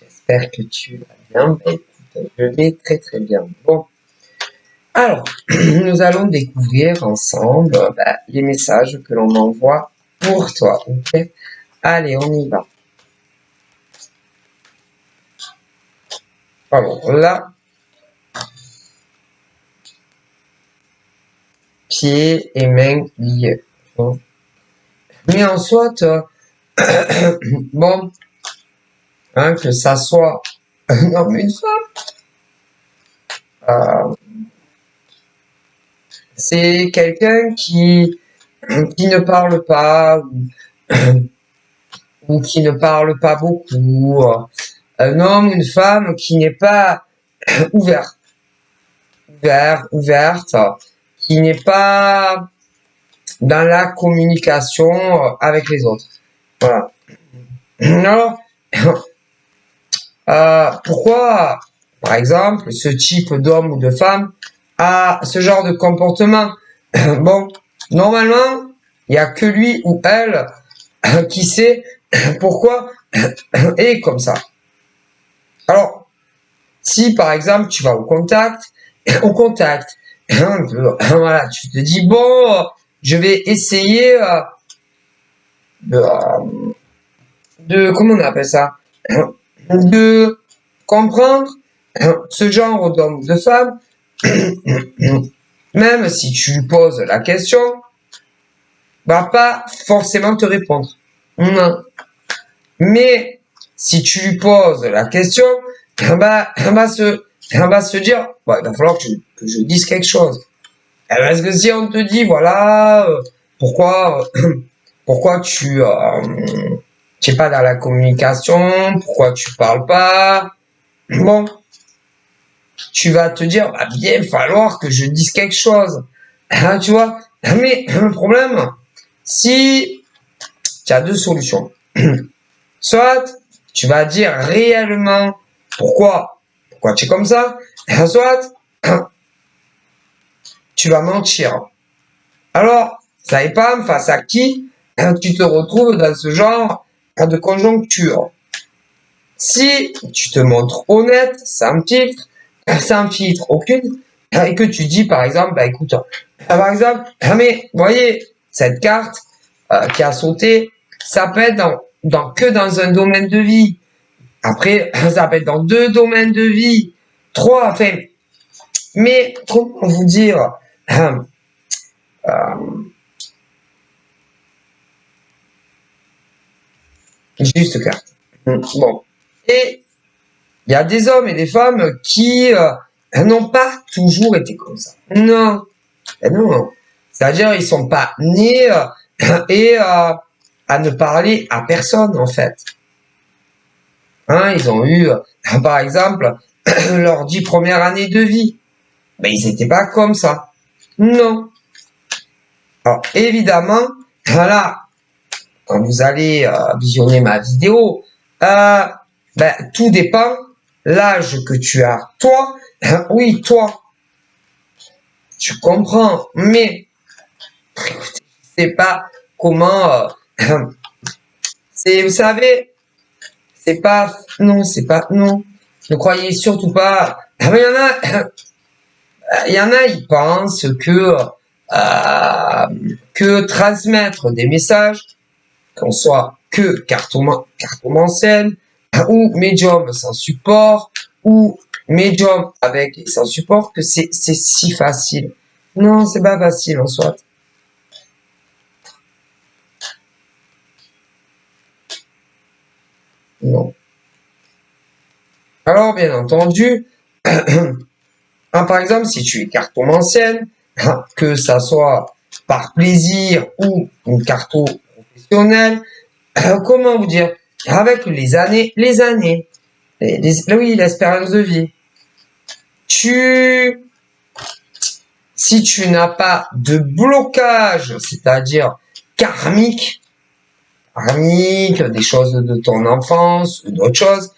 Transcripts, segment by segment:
J'espère que tu vas bien. Bah, écoute, je vais très très bien. Bon, alors, nous allons découvrir ensemble les messages que l'on envoie pour toi. Ok? Allez, on y va. Alors là, pieds et mains liés. Mais en soit, bon, hein, que ça soit un homme ou une femme, c'est quelqu'un qui ne parle pas ou qui ne parle pas beaucoup. Un homme ou une femme qui n'est pas ouvert, ouverte, qui n'est pas dans la communication avec les autres. Voilà. Alors, pourquoi, par exemple, ce type d'homme ou de femme a ce genre de comportement? Bon, normalement, il n'y a que lui ou elle qui sait pourquoi est comme ça. Alors, si par exemple tu vas au contact, voilà, tu te dis bon, je vais essayer de comment on appelle ça, de comprendre ce genre d'homme ou de femme, même si tu lui poses la question, va pas forcément te répondre. Non. Mais si tu lui poses la question, elle va se dire, il va falloir que je dise quelque chose. Parce que si on te dit, voilà, pourquoi tu n'es pas dans la communication, pourquoi tu parles pas, bon, tu vas te dire, bien falloir que je dise quelque chose. Hein, tu vois, mais le problème, si tu as deux solutions. Soit tu vas dire réellement pourquoi tu es comme ça, soit tu vas mentir. Alors, ça dépend face à qui tu te retrouves dans ce genre de conjoncture. Si tu te montres honnête, sans filtre aucune, et que tu dis par exemple, écoute, par exemple, mais voyez, cette carte qui a sauté, ça peut être que dans un domaine de vie. Après, ça peut être dans 2 domaines de vie, 3, enfin. Mais comment vous dire, juste carte. Bon. Et il y a des hommes et des femmes qui n'ont pas toujours été comme ça. Non. Non. C'est-à-dire, ils sont pas nés et à ne parler à personne, en fait. Hein, ils ont eu, par exemple, leurs 10 premières années de vie. Mais ils n'étaient pas comme ça. Non. Alors, évidemment, voilà, quand vous allez visionner ma vidéo, tout dépend l'âge que tu as. Toi, oui, toi, tu comprends, mais je sais pas comment. Vous savez, c'est pas, non. Ne croyez surtout pas. Il y en a, ils pensent que transmettre des messages, qu'on soit que cartomancienne, ou médium sans support, ou médium avec et sans support, que c'est si facile. Non, c'est pas facile en soi. Non. Alors, bien entendu, par exemple, si tu es cartomancienne, que ça soit par plaisir ou une carto professionnelle, comment vous dire, avec les années, oui, l'espérance de vie. Si tu n'as pas de blocage, c'est-à-dire karmique, des choses de ton enfance, d'autres choses,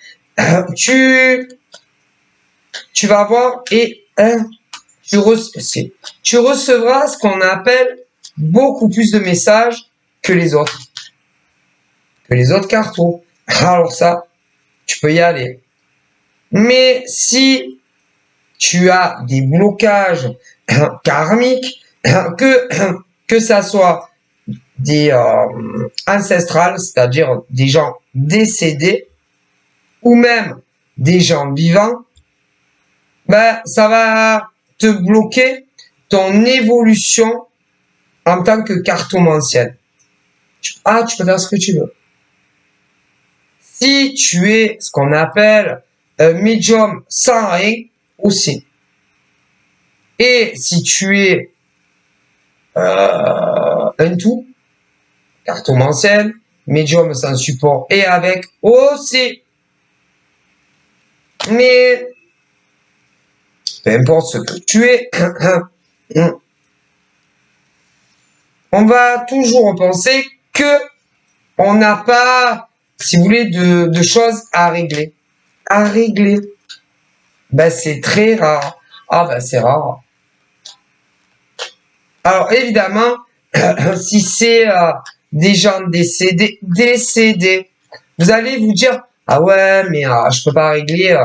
tu vas voir et tu recevras ce qu'on appelle beaucoup plus de messages que les autres cartos. Alors ça, tu peux y aller. Mais si tu as des blocages karmiques, que ça soit des ancestrales, c'est-à-dire des gens décédés, ou même des gens vivants, ben, ça va te bloquer ton évolution en tant que cartomancienne. Tu peux faire ce que tu veux. Si tu es ce qu'on appelle un médium sans rien, aussi. Et si tu es un tout, cartomancienne, médium sans support et avec aussi. Mais peu importe ce que tu es, on va toujours penser que on n'a pas, si vous voulez, de choses à régler. À régler. Ben, c'est très rare. Ah, ben, c'est rare. Alors, évidemment, si c'est des gens décédés, vous allez vous dire, ah ouais, mais je peux pas régler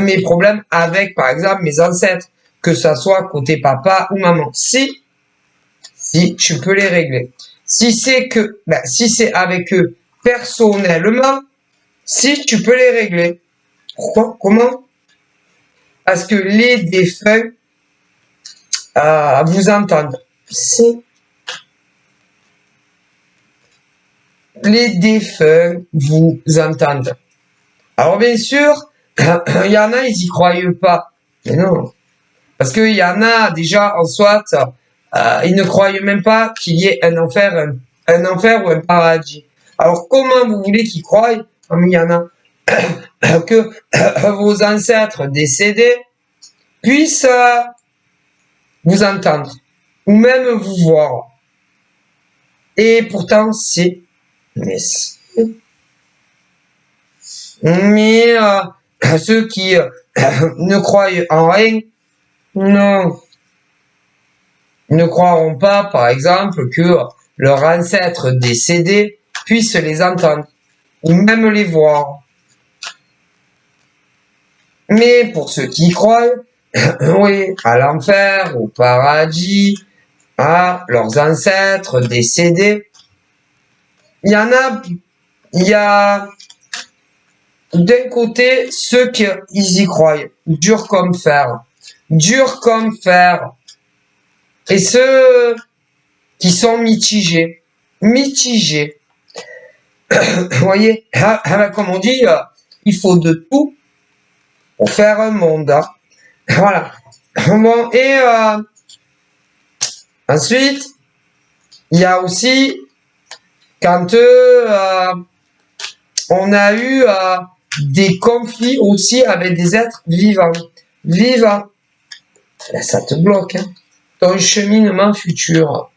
mes problèmes avec, par exemple, mes ancêtres, que ça soit côté papa ou maman. Si tu peux les régler. Si c'est avec eux personnellement, si tu peux les régler. Pourquoi? Comment? Parce que les défunts vous entendent. Si les défunts vous entendent. Alors bien sûr, il y en a, ils y croient pas. Mais non. Parce qu'il y en a déjà en soit, ils ne croient même pas qu'il y ait un enfer ou un paradis. Alors comment vous voulez qu'ils croient, comme il y en a, que vos ancêtres décédés puissent vous entendre ou même vous voir. Et pourtant, mais ceux qui ne croient en rien, non, ne croiront pas, par exemple, que leur ancêtre décédé puisse les entendre ou même les voir. Mais pour ceux qui croient, oui, à l'enfer, au paradis, à leurs ancêtres décédés, il y a d'un côté ceux qui y croient, dur comme fer, et ceux qui sont mitigés. Vous voyez, comme on dit, il faut de tout pour faire un monde. Hein. Voilà. Bon, et ensuite, il y a aussi quand on a eu des conflits aussi avec des êtres vivants. Là, ça te bloque. Hein. Ton cheminement futur.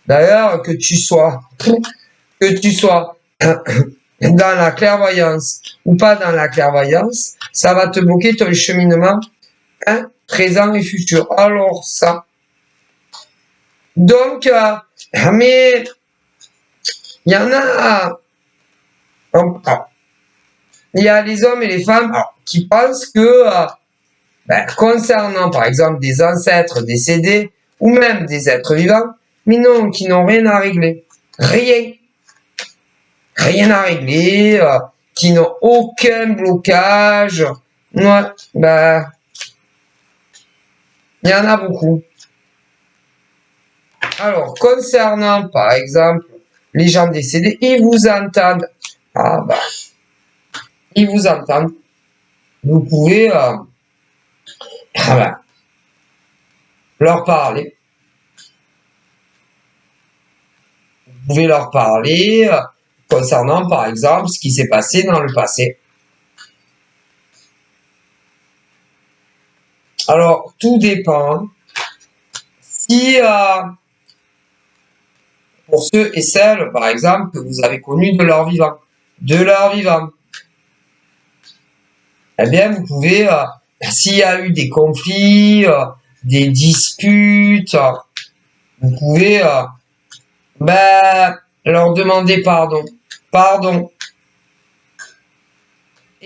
D'ailleurs, que tu sois dans la clairvoyance ou pas dans la clairvoyance, ça va te bloquer ton cheminement présent et futur. Alors ça. Donc, mais il y en a, il y a les hommes et les femmes qui pensent que concernant par exemple des ancêtres décédés ou même des êtres vivants, mais non, qui n'ont rien à régler. Rien à régler, qui n'ont aucun blocage. Ouais, il y en a beaucoup. Alors, concernant, par exemple, les gens décédés, ils vous entendent. Ils vous entendent. Vous pouvez leur parler. Vous pouvez leur parler concernant, par exemple, ce qui s'est passé dans le passé. Alors, tout dépend. Si, pour ceux et celles, par exemple, que vous avez connus de leur vivant, eh bien, vous pouvez, s'il y a eu des conflits, des disputes, vous pouvez leur demander pardon.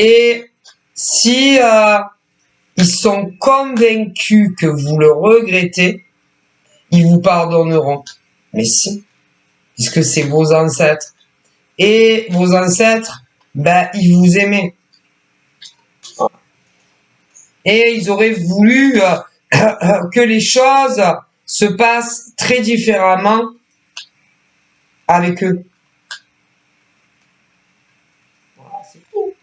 Et si ils sont convaincus que vous le regrettez, ils vous pardonneront. Mais si, puisque c'est vos ancêtres. Et vos ancêtres, ben, ils vous aimaient. Et ils auraient voulu que les choses se passent très différemment avec eux. Voilà, c'est tout.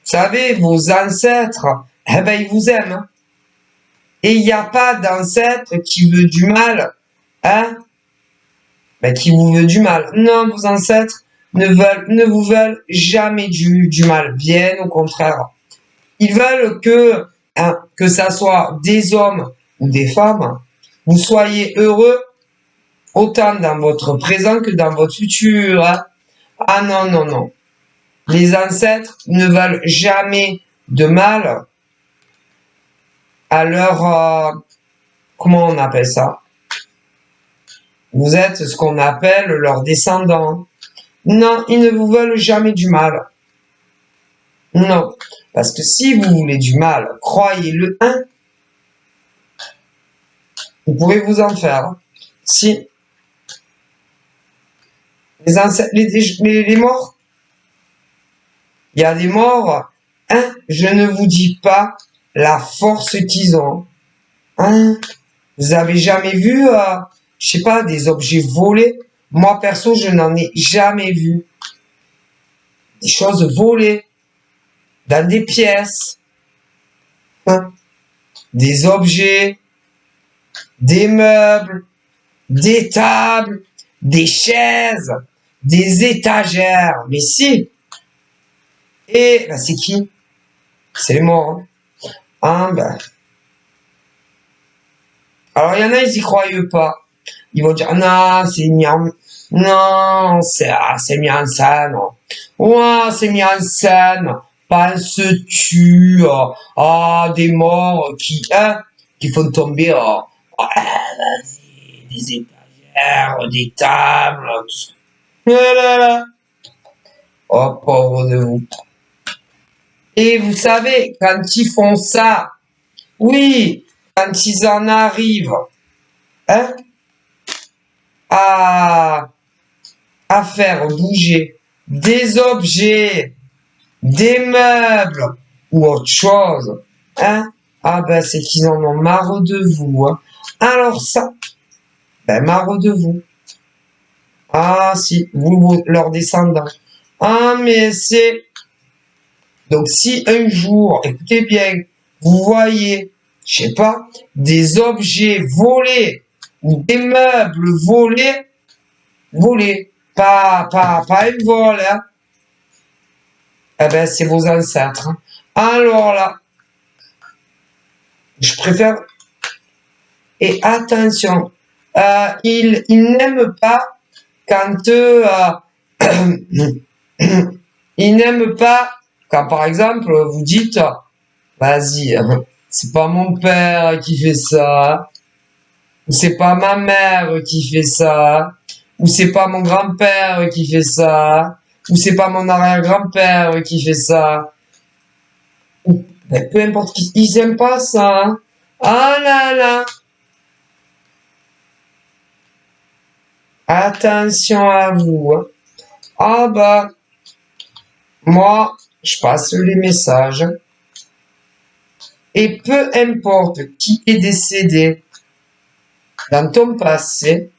Vous savez, vos ancêtres, eh ben, ils vous aiment. Hein. Et il n'y a pas d'ancêtre qui veut du mal, hein, ben, qui vous veut du mal. Non, vos ancêtres ne vous veulent jamais du mal. Bien au contraire. Ils veulent que ça soit des hommes ou des femmes, vous soyez heureux autant dans votre présent que dans votre futur. Hein. Ah non, non, non. Les ancêtres ne veulent jamais de mal à leur... comment on appelle ça? Vous êtes ce qu'on appelle leurs descendants. Non, ils ne vous veulent jamais du mal. Non. Parce que si vous voulez du mal, croyez-le, hein, vous pouvez vous en faire. Si les morts, il y a des morts, hein, je ne vous dis pas la force qu'ils ont. Hein, vous avez jamais vu, je sais pas, des objets volés? Moi, perso, je n'en ai jamais vu. Des choses volées dans des pièces, hein, des objets, des meubles, des tables, des chaises, des étagères. Mais si. Et ben, c'est qui? C'est les morts. Hein. Ah, ben. Alors il y en a, ils y croient pas. Ils vont dire non, c'est mis en... non, c'est mis en scène. Ouais, c'est mis en scène. Penses-tu des morts qui font tomber vas-y, des étagères, des tables, tout ça. Là, là, là. Oh, pauvre de vous. Et vous savez, quand ils font ça, oui, quand ils en arrivent, hein, à faire bouger des objets, des meubles ou autre chose, hein, ah ben c'est qu'ils en ont marre de vous. Hein. Alors ça, ben marre de vous. Ah si, vous leurs descendants. Ah mais c'est... Donc si un jour, écoutez bien, vous voyez, je sais pas, des objets volés ou des meubles volés, pas un vol, hein, eh ben c'est vos ancêtres. Hein. Alors là, je préfère... Et attention, ils n'aiment pas quand... ils n'aiment pas quand, par exemple, vous dites... Vas-y, c'est pas mon père qui fait ça, ou c'est pas ma mère qui fait ça, ou c'est pas mon grand-père qui fait ça, ou c'est pas mon arrière-grand-père qui fait ça. Ou, ben, peu importe qui, ils aiment pas ça. Hein. Ah là là. Attention à vous. Hein. Ah bah, moi, je passe les messages. Et peu importe qui est décédé dans ton passé,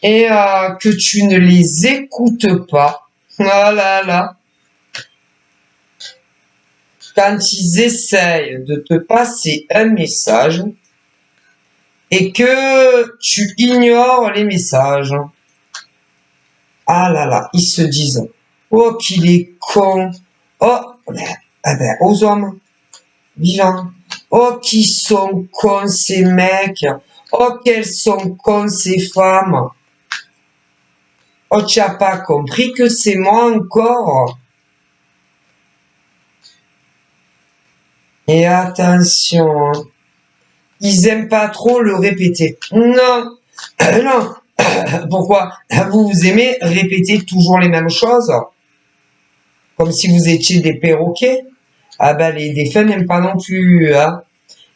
et que tu ne les écoutes pas, ah là là, quand ils essayent de te passer un message et que tu ignores les messages, ah là là, ils se disent, oh qu'il est con, oh, ben, aux hommes vivants, oh qu'ils sont cons ces mecs, oh qu'elles sont cons ces femmes, oh tu n'as pas compris que c'est moi encore. Et attention, ils aiment pas trop le répéter. Non, non, Pourquoi? Vous aimez répéter toujours les mêmes choses, comme si vous étiez des perroquets. Ah ben, les défunts n'aiment pas non plus, hein.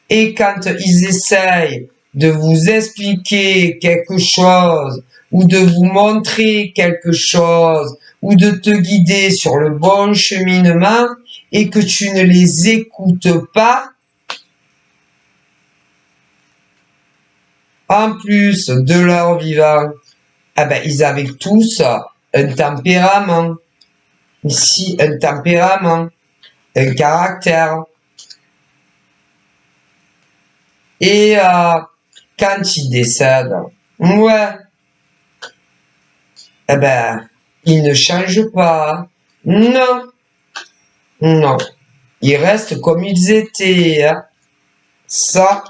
Et quand ils essayent de vous expliquer quelque chose, ou de vous montrer quelque chose, ou de te guider sur le bon cheminement, et que tu ne les écoutes pas, en plus de leur vivant, ah ben, ils avaient tous un tempérament. Ici, un tempérament, un caractère. Et quand ils décèdent, ouais, eh ben, ils ne changent pas. Non, non. Ils restent comme ils étaient. Hein. Ça,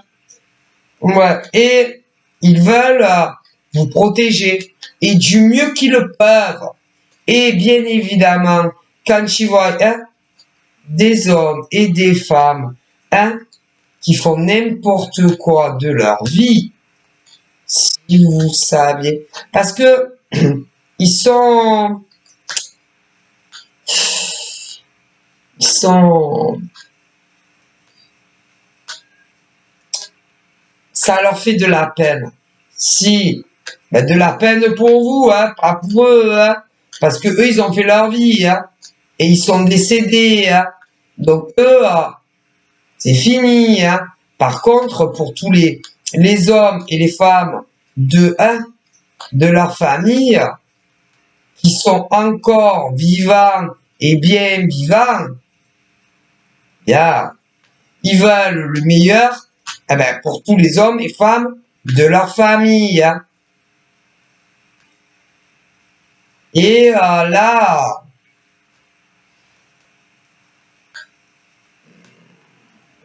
ouais. Et ils veulent vous protéger. Et du mieux qu'ils le peuvent. Et bien évidemment, quand ils voient hein, des hommes et des femmes hein, qui font n'importe quoi de leur vie, si vous saviez, parce que ils sont, ça leur fait de la peine. Si, ben de la peine pour vous, hein, pas pour eux, hein, parce que eux ils ont fait leur vie, hein, et ils sont décédés, hein, donc eux, c'est fini, hein. Par contre, pour tous les hommes et les femmes de leur famille, qui sont encore vivants et bien vivants, bien, ils veulent le meilleur eh ben, pour tous les hommes et femmes de leur famille. Hein. Et là,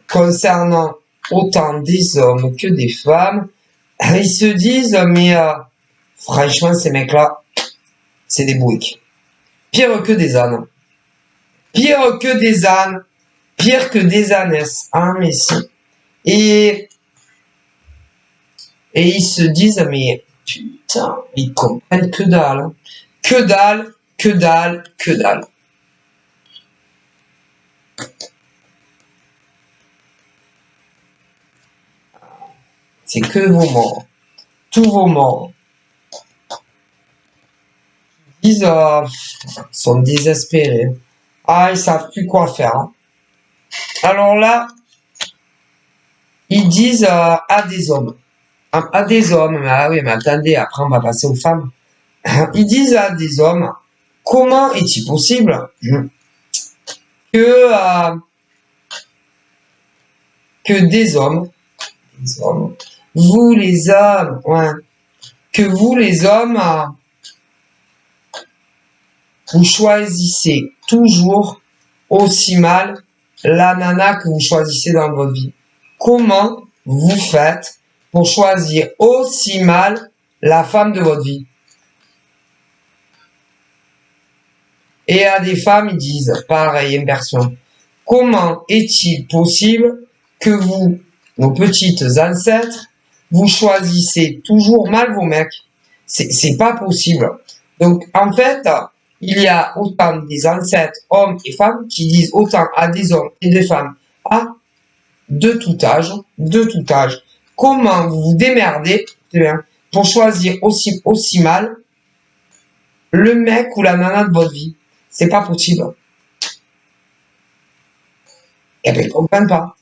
concernant autant des hommes que des femmes, ils se disent, mais franchement, ces mecs-là, c'est des bouics. Pire que des ânes. Pire que des ânes. Pire que des ânesses. Hein, mais si. Et ils se disent, mais putain, ils comprennent que dalle. Hein. Que dalle, que dalle, que dalle. C'est que vos morts. Tous vos morts. Ils sont désespérés. Ah, ils savent plus quoi faire. Hein. Alors là, ils disent à des hommes. À des hommes, mais ah oui, mais attendez, après on va passer aux femmes. Ils disent à des hommes, comment est-il possible que des hommes, vous les hommes, ouais, que vous les hommes, vous choisissez toujours aussi mal la nana que vous choisissez dans votre vie. Comment vous faites pour choisir aussi mal la femme de votre vie? Et à des femmes, ils disent, pareil, inversion. Comment est-il possible que vous, nos petites ancêtres, vous choisissez toujours mal vos mecs? C'est pas possible. Donc, en fait, il y a autant des ancêtres, hommes et femmes, qui disent autant à des hommes et des femmes, de tout âge, comment vous vous démerdez pour choisir aussi mal le mec ou la nana de votre vie? C'est pas possible. Et bien, ils comprennent pas.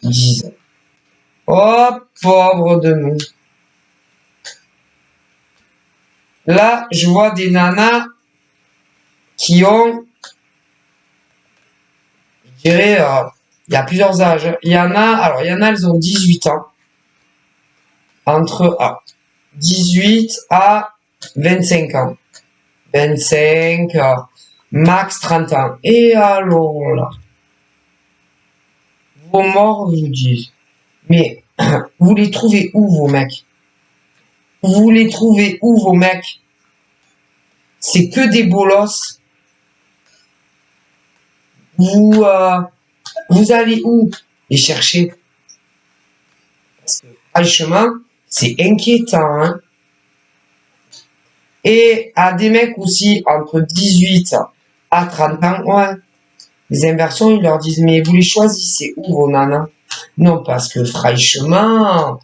Ils disent, oh, pauvre de nous. Là, je vois des nanas qui ont, je dirais, il y a plusieurs âges. Il y en a, elles ont 18 ans. Entre 18 à 25 ans. 25, max 30 ans. Et alors là, vos morts vous disent, mais vous les trouvez où vos mecs? Vous les trouvez où vos mecs? C'est que des bolosses. Vous allez où les chercher? Parce que, franchement, c'est inquiétant, hein. Et à des mecs aussi entre 18 à 30 ans, ouais. Les inversions, ils leur disent, mais vous les choisissez où, vos nanas? Non, parce que franchement,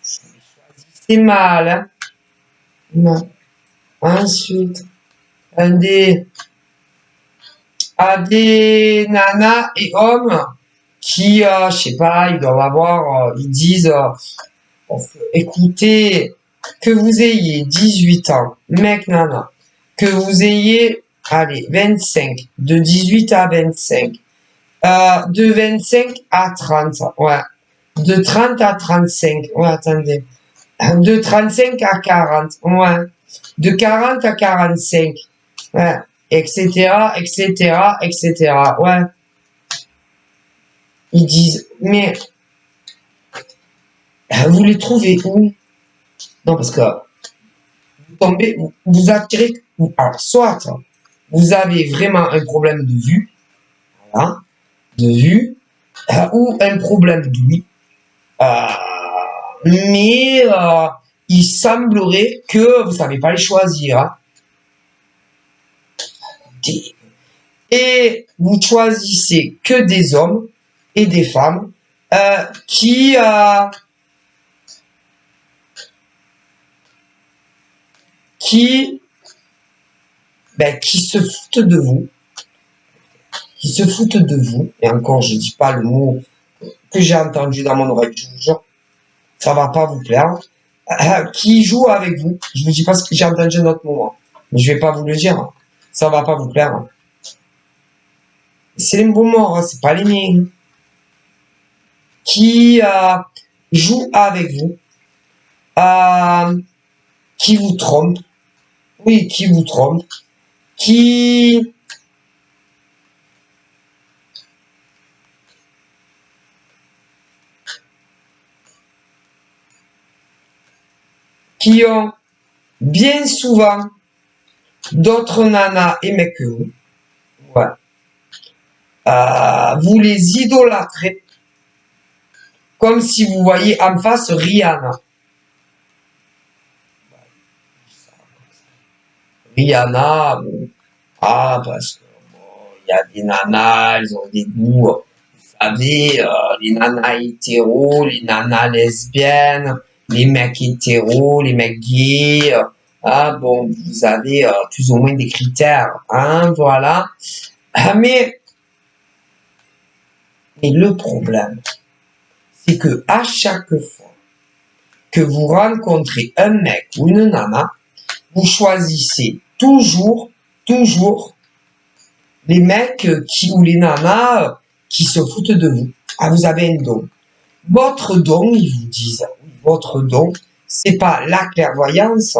c'est mal, hein. Non. Ensuite, à des nanas et hommes qui, je sais pas, ils doivent avoir, ils disent, écoutez, que vous ayez 18 ans, mec, nana, que vous ayez, allez, 25, de 18 à 25, de 25 à 30, ouais, de 30 à 35, ouais, attendez, de 35 à 40, ouais, de 40 à 45, ouais, etc., etc., etc., ouais. Ils disent, mais vous les trouvez où? Non, parce que vous tombez, vous attirez, alors, soit vous avez vraiment un problème de vue, voilà, de vue, ou un problème d'ouïe, euh, mais il semblerait que vous savez pas les choisir, hein. Et vous choisissez que des hommes et des femmes qui se foutent de vous, et encore je dis pas le mot que j'ai entendu dans mon oreille, je vous jure, ça va pas vous plaire, qui jouent avec vous, je vous dis pas ce que j'ai entendu à un autre moment, mais je vais pas vous le dire, hein. Ça va pas vous plaire, hein. C'est les bons mots, hein, c'est pas les miens, qui jouent avec vous, qui vous trompent, oui, qui vous trompent, qui ont bien souvent d'autres nanas et mecs que vous. Ouais. Vous les idolâtrez comme si vous voyez en face Rihanna. Rihanna, bon, parce que il y a des nanas, elles ont des goûts, vous savez, les nanas hétéros, les nanas lesbiennes, les mecs hétéros, les mecs gays, bon, vous avez plus ou moins des critères, hein, voilà. Mais le problème, c'est que à chaque fois que vous rencontrez un mec ou une nana, vous choisissez toujours les mecs ou les nanas qui se foutent de vous. Ah, vous avez un don. Votre don, ils vous disent, votre don, c'est pas la clairvoyance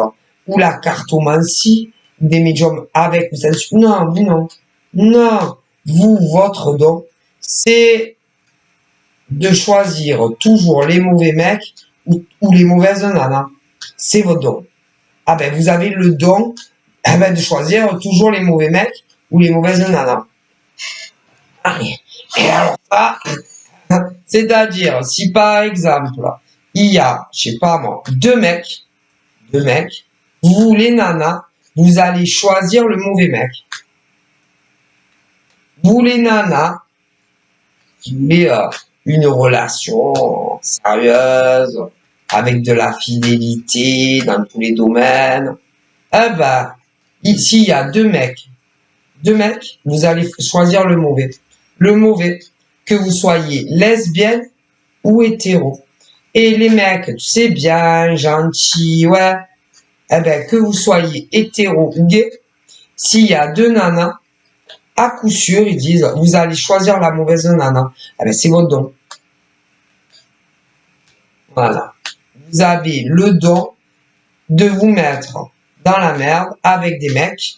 ou la cartomancie des médiums avec vous. Non, vous non. Non, vous, votre don, c'est de choisir toujours les mauvais mecs ou les mauvaises nanas. C'est votre don. Ah ben, vous avez le don de choisir toujours les mauvais mecs ou les mauvaises nanas. Et alors ça, c'est-à-dire, si par exemple, il y a, je sais pas moi, deux mecs, vous les nanas, vous allez choisir le mauvais mec. Vous les nanas, qui voulez une relation sérieuse, avec de la fidélité dans tous les domaines, eh ben, ici, il y a deux mecs, vous allez choisir le mauvais. Le mauvais, que vous soyez lesbienne ou hétéro. Et les mecs, tu sais, bien, gentils, ouais, eh ben, que vous soyez hétéro ou gay, s'il y a deux nanas, à coup sûr, ils disent, vous allez choisir la mauvaise nana. Eh ben, c'est votre don. Voilà. Vous avez le don de vous mettre dans la merde avec des mecs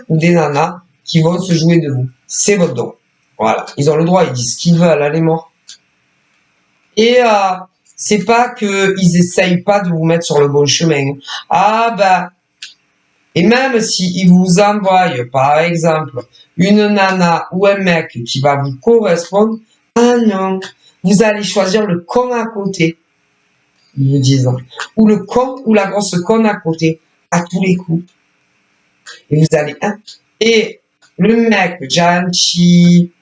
ou des nanas qui vont se jouer de vous. C'est votre don. Voilà. Ils ont le droit, ils disent ce qu'ils veulent, allez morts. Et c'est pas qu'ils essayent pas de vous mettre sur le bon chemin. Ah ben, et même s'ils vous envoient, par exemple, une nana ou un mec qui va vous correspondre, ah non, vous allez choisir le con à côté. ils vous disent. Ou le con ou la grosse conne à côté, à tous les coups. Et vous allez, hein. Et le mec gentil,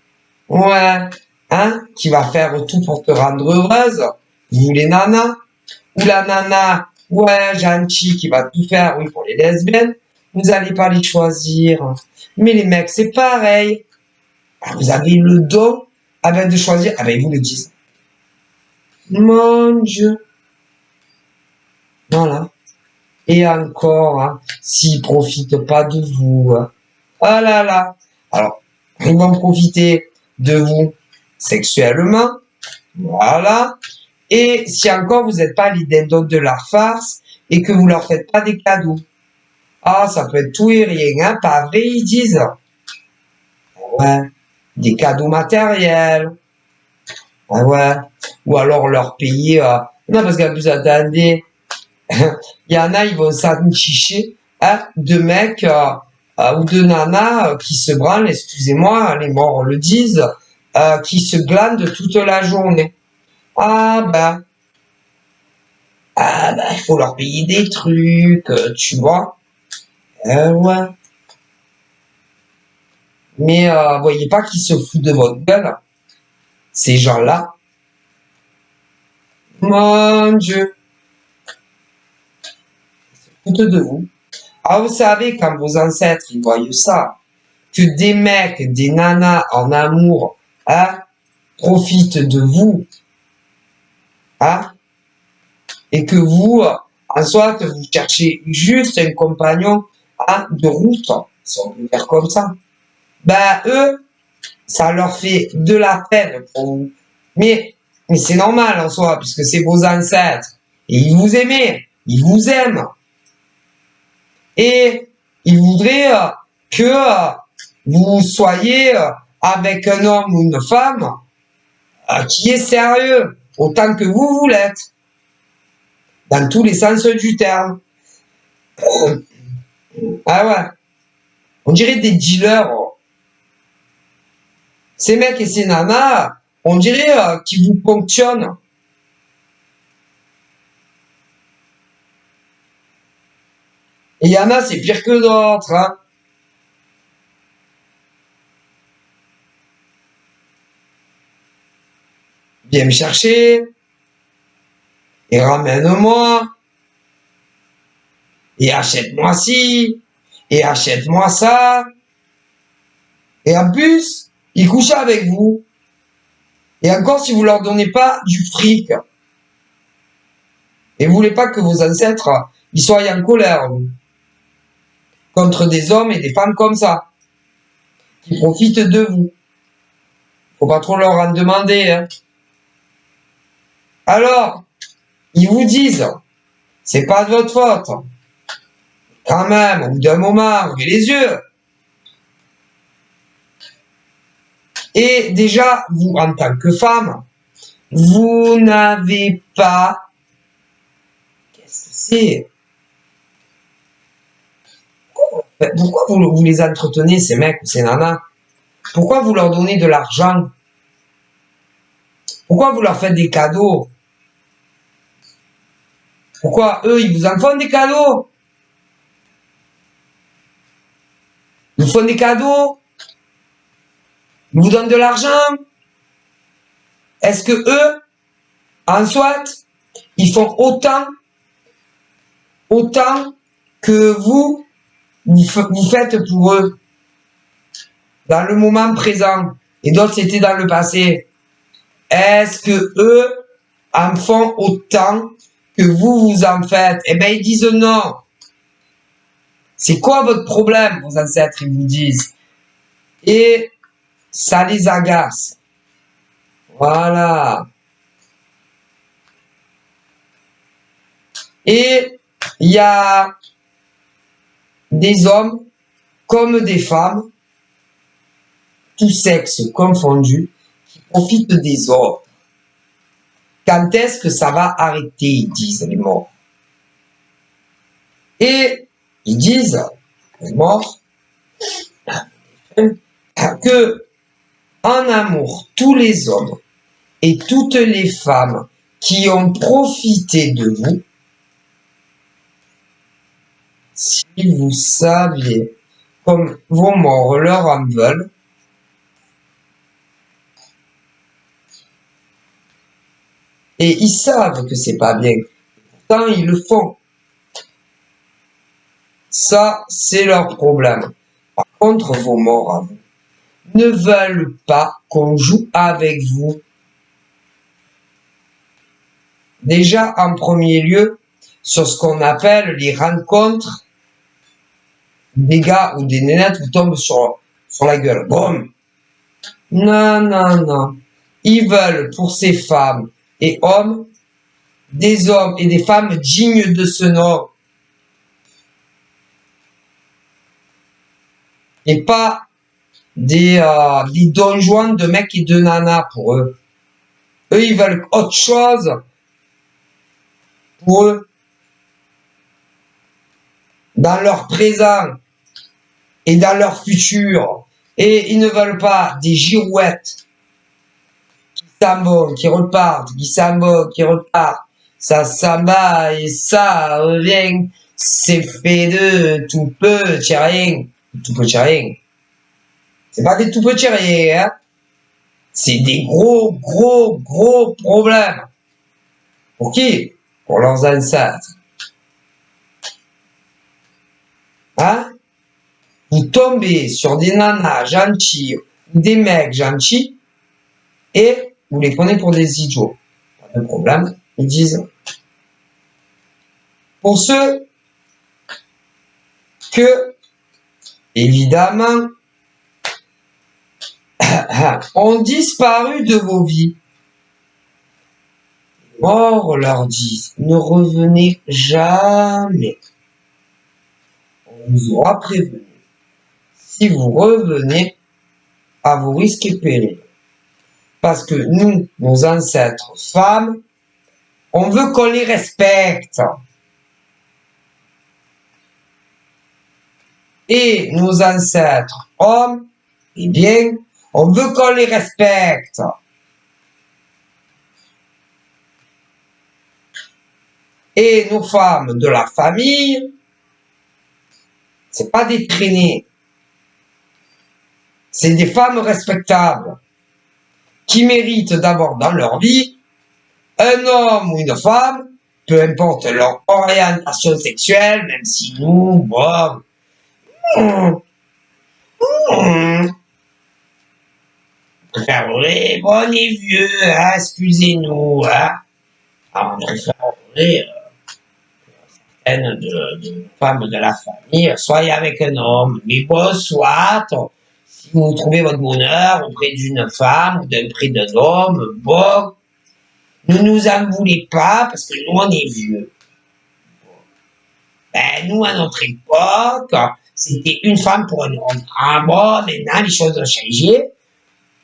ouais, hein, qui va faire tout pour te rendre heureuse, vous les nanas, ou la nana, ouais, gentil, qui va tout faire, oui, pour les lesbiennes, vous n'allez pas les choisir. Mais les mecs, c'est pareil. Vous avez le don, de choisir, ils vous le disent. Mon Dieu. Voilà. Et encore, hein, s'ils profitent pas de vous. Ah là là. Alors, ils vont profiter de vous sexuellement. Voilà. Et si encore vous n'êtes pas les dindons de leur farce et que vous leur faites pas des cadeaux. Ah, ça peut être tout et rien, hein, pas vrai, ils disent. Ouais. Des cadeaux matériels. Ah ouais. Ou alors leur payer. Non, parce que vous attendez. Il y en a, ils vont s'enchicher, hein, de mecs ou de nanas qui se branlent, excusez-moi, les morts le disent, qui se glandent toute la journée. Ah il faut leur payer des trucs, tu vois. Ouais. Mais voyez pas qu'ils se foutent de votre gueule, ces gens-là. Mon Dieu. Ils se foutent de vous. Ah, vous savez, quand vos ancêtres, ils voient ça, que des mecs, des nanas en amour, hein, profitent de vous, hein, et que vous, en soit, vous cherchez juste un compagnon, hein, de route, si on peut dire comme ça, eux, ça leur fait de la peine pour vous. Mais c'est normal en soi, puisque c'est vos ancêtres. Et ils vous aimaient, ils vous aiment. Et ils voudraient que vous soyez avec un homme ou une femme qui est sérieux, autant que vous l'êtes, dans tous les sens du terme. Ah ouais, on dirait des dealers. Ces mecs et ces nanas, on dirait qu'ils vous ponctionnent. Et il y en a, c'est pire que d'autres. Hein. Viens me chercher, et ramène-moi, et achète-moi ci, et achète-moi ça. Et en plus, ils couchent avec vous. Et encore si vous leur donnez pas du fric. Et vous voulez pas que vos ancêtres, ils soient en colère, vous. Contre des hommes et des femmes comme ça. Qui profitent de vous. Faut pas trop leur en demander, hein. Alors, ils vous disent, c'est pas de votre faute. Quand même, au bout d'un moment, ouvrez les yeux. Et déjà, vous, en tant que femme, vous n'avez pas... Qu'est-ce que c'est? Pourquoi vous les entretenez, ces mecs ou ces nanas? Pourquoi vous leur donnez de l'argent? Pourquoi vous leur faites des cadeaux? Pourquoi eux, ils vous en font des cadeaux? Ils vous font des cadeaux? Ils vous donnent de l'argent? Est-ce que eux, en soit, ils font autant que vous faites pour eux dans le moment présent et d'autres c'était dans le passé? Est-ce que eux en font autant que vous en faites? Eh bien, ils disent non. C'est quoi votre problème, vos ancêtres, ils vous disent. Et ça les agace. Voilà. Et il y a des hommes comme des femmes, tous sexes confondus, qui profitent des autres. Quand est-ce que ça va arrêter, ils disent les morts. Et ils disent, les morts, que en amour, tous les hommes et toutes les femmes qui ont profité de vous. Si vous saviez comme vos morts leur en veulent, et ils savent que c'est pas bien, pourtant ils le font. Ça, c'est leur problème. Par contre, vos morts à vous ne veulent pas qu'on joue avec vous. Déjà, en premier lieu, sur ce qu'on appelle les rencontres, des gars ou des nénettes vous tombent sur la gueule. Boum. Non, non, non. Ils veulent pour ces femmes et hommes, des hommes et des femmes dignes de ce nom. Et pas des donjons de mecs et de nanas pour eux. Eux, ils veulent autre chose pour eux. Dans leur présent et dans leur futur. Et ils ne veulent pas des girouettes qui s'en vont, qui repartent, qui s'en vont, qui repartent. Ça s'en va et ça revient. C'est fait de tout petit rien. Tout petit rien. C'est pas des tout petits rien, hein. C'est des gros, gros, gros problèmes. Pour qui? Pour leurs ancêtres. Hein? Vous tombez sur des nanas gentils ou des mecs gentils et vous les prenez pour des idiots. Pas de problème, ils disent. Pour ceux que, évidemment, ont disparu de vos vies, les morts leur disent, ne revenez jamais. On vous aura prévenu. Si vous revenez, à vos risques et périls. Parce que nous, nos ancêtres femmes, on veut qu'on les respecte. Et nos ancêtres hommes, eh bien, on veut qu'on les respecte. Et nos femmes de la famille, c'est pas des traînées. C'est des femmes respectables qui méritent d'avoir dans leur vie un homme ou une femme, peu importe leur orientation sexuelle, même si nous, bon, on préférerait, bon, on est vieux, hein, excusez-nous, hein. Alors, on préférerait certaines de femmes de la famille, soyez avec un homme, mais bon, soit, si vous trouvez votre bonheur auprès d'une femme ou près d'un homme, bon, ne nous en voulez pas parce que nous on est vieux. Ben, nous à notre époque, c'était une femme pour un homme. Ah bon, maintenant les choses ont changé.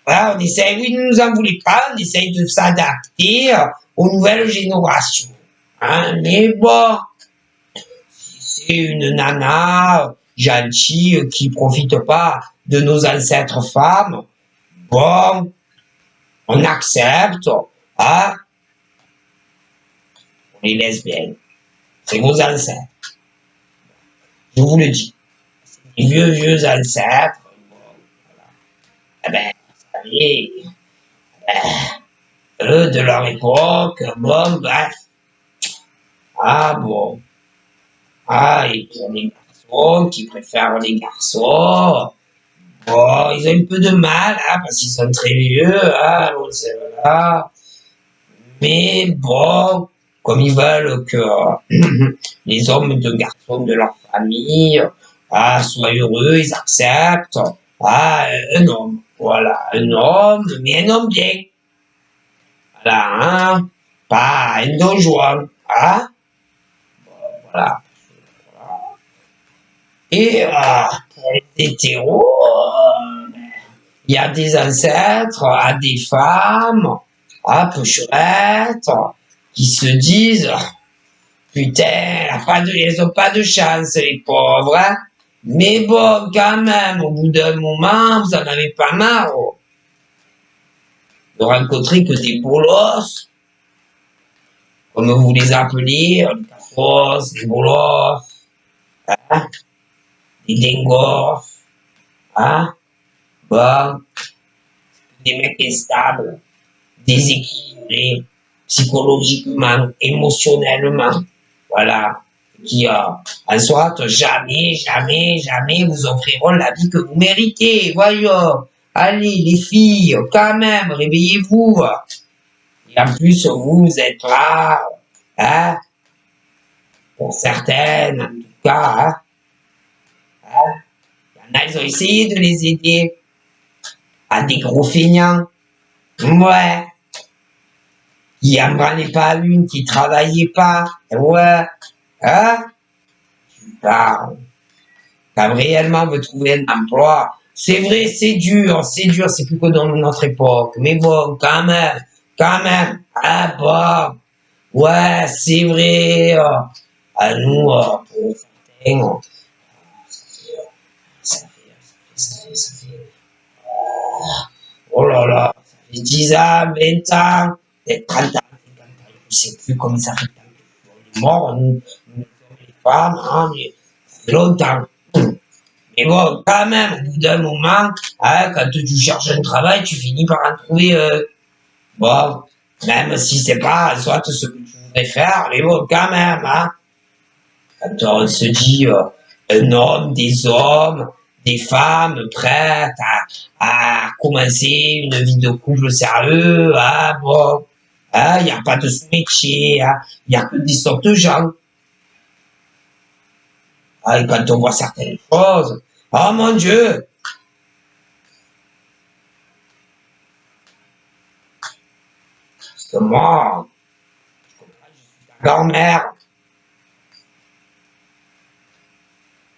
Voilà, on essaye, oui, ne nous en voulez pas, on essaye de s'adapter aux nouvelles générations. Hein, mais bon, si c'est une nana gentille qui profite pas de nos ancêtres femmes, bon, on accepte, hein, on les laisse bien. C'est vos ancêtres. Je vous le dis. Les vieux ancêtres, bon, voilà. Eh ben, vous savez, eux, de leur époque, bon, bref. Ah bon. Ah, et pour les garçons qui préfèrent les garçons, bon, ils ont un peu de mal, hein, parce qu'ils sont très vieux, hein, bon, c'est voilà. Mais bon, comme ils veulent que les hommes de garçons de leur famille soient heureux, ils acceptent un homme. Voilà, un homme, mais un homme bien. Voilà, hein, pas un donjon. Hein. Bon, voilà. Et pour les hétéros, il y a des ancêtres à des femmes, peucherettes, qui se disent putain, elles ont pas de chance, les pauvres, hein. Mais bon, quand même, au bout d'un moment, vous en avez pas marre de rencontrer que des bolosses comme vous les appelez, les cassos, les bolos, hein, les dingos, hein, bon, des mecs instables, déséquilibrés, psychologiquement, émotionnellement, voilà, qui, en soit, jamais, jamais, jamais vous offriront la vie que vous méritez, voyons. Allez, les filles, quand même, réveillez-vous. Et en plus, vous êtes là, hein, pour certaines, en tout cas, hein. Il y en a, ils ont essayé de les aider. À des gros feignants. Ouais. Qui en prenaient pas une, qui travaillaient pas. Ouais. Hein? Putain. Quand réellement veut trouver un emploi, c'est vrai, c'est dur, c'est plus que dans notre époque. Mais bon, quand même. Ah bon. Ouais, c'est vrai. À nous, pour certains, ça fait, oh là là, ça fait 10 ans, 20 ans, peut-être 30 ans, 50 ans, je sais plus combien ça fait de temps qu'on est mort, nous, les femmes, hein, mais ça fait longtemps. Mais bon, quand même, au bout d'un moment, hein, quand tu cherches un travail, tu finis par en trouver, bon, même si c'est pas soit ce que tu voudrais faire, mais bon, quand même, hein. Quand on se dit un homme, des hommes, des femmes prêtes à commencer une vie de couple sérieux, ah bon, il n'y a pas de sous-métier, il n'y a que des sortes de gens. Et quand on voit certaines choses, oh mon Dieu, parce que moi, je suis ta grand-mère,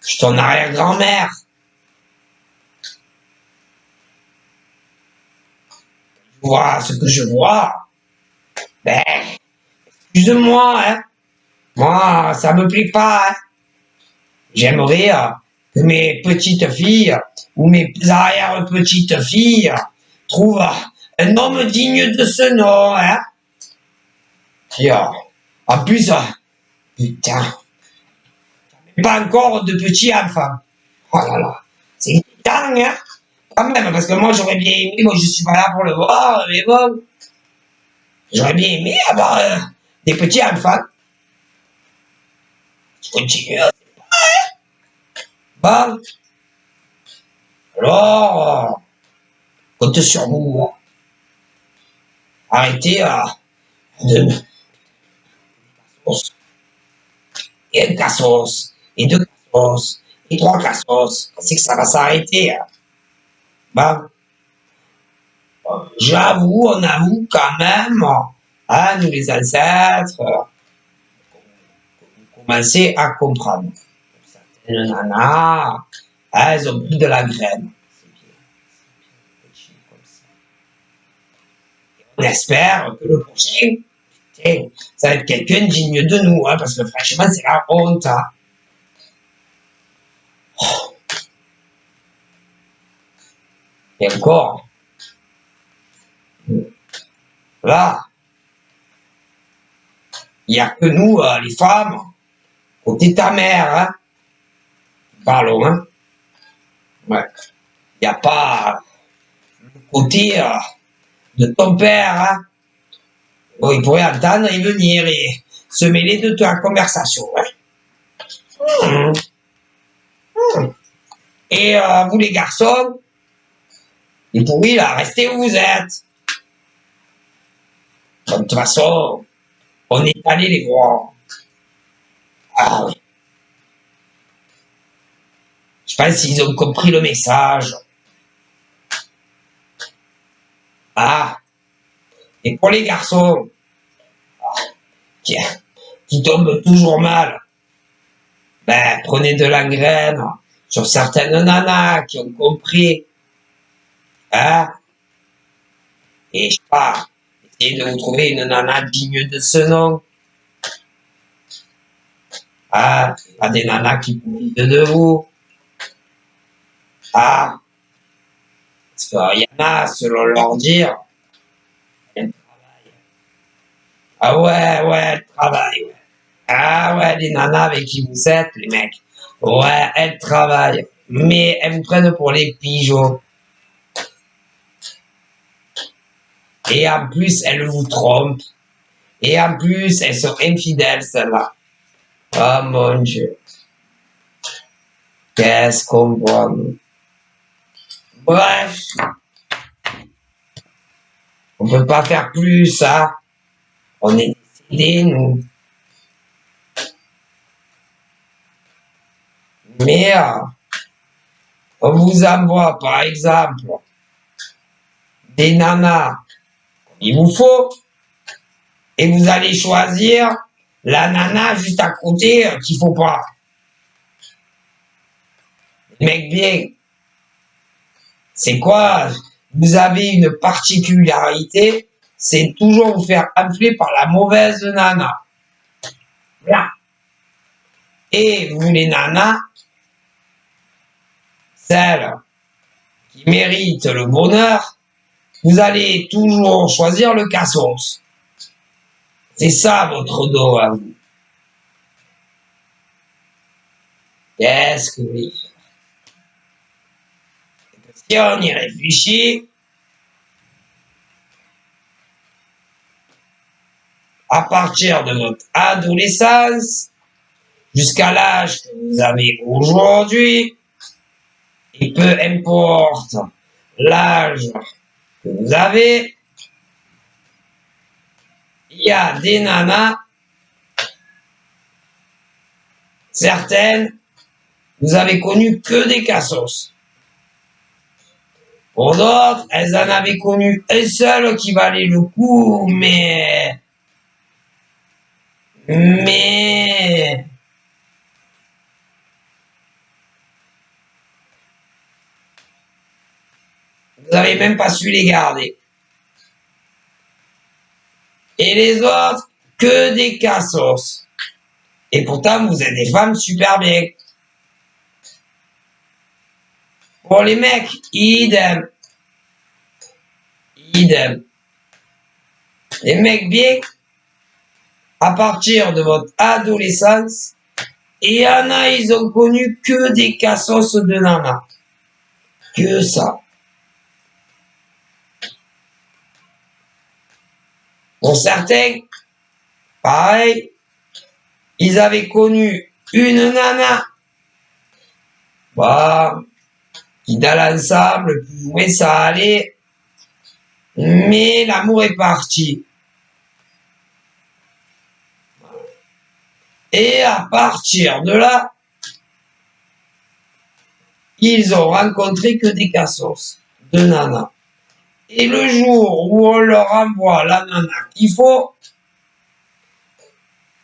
je suis ton arrière-grand-mère. Je vois ce que je vois. Ben, excuse-moi, hein. Moi, ça me plaît pas, hein. J'aimerais que mes petites filles ou mes arrière-petites filles trouvent un homme digne de ce nom, hein. Puis, en plus, putain, pas encore de petits enfants. Oh là là, c'est dingue, hein. Quand même, parce que moi j'aurais bien aimé, moi je suis pas là pour le voir, mais bon, j'aurais bien aimé avoir des petits enfants. Je continue. Bon, alors, compte sur vous, hein. Arrêtez de et un cassos, et deux cassos, et trois cassos. C'est que ça va s'arrêter, hein. Bon, j'avoue, on avoue quand même, hein, nous les ancêtres, commencer à comprendre. Certaines nanas, hein, elles ont pris de la graine. C'est bien, comme ça. On espère que le prochain, tiens, ça va être quelqu'un digne de nous, hein, parce que franchement, c'est la honte, hein. Et encore, là, il n'y a que nous, les femmes, côté ta mère, hein, parlons, hein. Ouais. Il n'y a pas le côté de ton père, hein. Bon, il pourrait entendre et venir et se mêler de ta conversation, hein. Et vous les garçons, les pourris là, restez où vous êtes. De toute façon, on est allé les voir. Ah oui. Je pense qu'ils ont compris le message. Ah. Et pour les garçons, qui tombent toujours mal, ben, prenez de la graine sur certaines nanas qui ont compris, hein. Et je sais pas, essayez de vous trouver une nana digne de ce nom. Ah, pas des nanas qui profitent de vous. Ah, parce qu'il y en a, selon leur dire, elles travaillent Ah ouais, ouais, elles travaillent, ouais. Ah ouais, les nanas avec qui vous êtes, les mecs. Ouais, elles travaillent. Mais elles vous prennent pour les pigeons. Et en plus, elles vous trompent. Et en plus, elles sont infidèles, celles-là. Oh mon Dieu. Qu'est-ce qu'on voit, nous. Bref. On peut pas faire plus, hein. On est décédés, nous. Mais, on vous envoie, par exemple, des nanas. Il vous faut. Et vous allez choisir la nana juste à côté qu'il faut pas. Mec bien, c'est quoi? Vous avez une particularité, c'est toujours vous faire enfler par la mauvaise nana. Là. Et vous les nanas, celles qui méritent le bonheur, vous allez toujours choisir le cassos. C'est ça votre dos à vous. Qu'est-ce que vous voulez faire? Si on y réfléchit, à partir de votre adolescence, jusqu'à l'âge que vous avez aujourd'hui, et peu importe l'âge que vous avez, il y a des nanas, certaines, vous avez connu que des cassos. Pour d'autres, elles en avaient connu un seul qui valait le coup, mais vous n'avez même pas su les garder. Et les autres, que des cassos. Et pourtant, vous êtes des femmes super bien. Pour les mecs, idem. Idem. Les mecs bien, à partir de votre adolescence, et y en a, ils ont connu que des cassos de nana. Que ça. Pour certains, pareil, ils avaient connu une nana, bah, qui dans l'ensemble, plus ou moins ça allait, mais l'amour est parti. Et à partir de là, ils ont rencontré que des cassos de nana. Et le jour où on leur envoie la nana qu'il faut,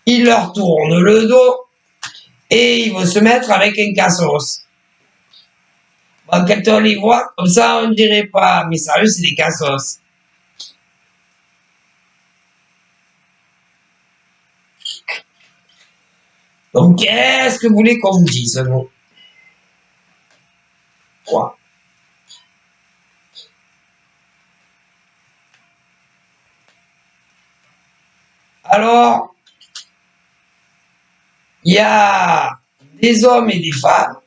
ils leur tournent le dos et ils vont se mettre avec un cassos. Bon, quand on les voit, comme ça, on ne dirait pas, mais sérieux, c'est des cassos. Donc, qu'est-ce que vous voulez qu'on vous dise, vous? Quoi? Alors, il y a des hommes et des femmes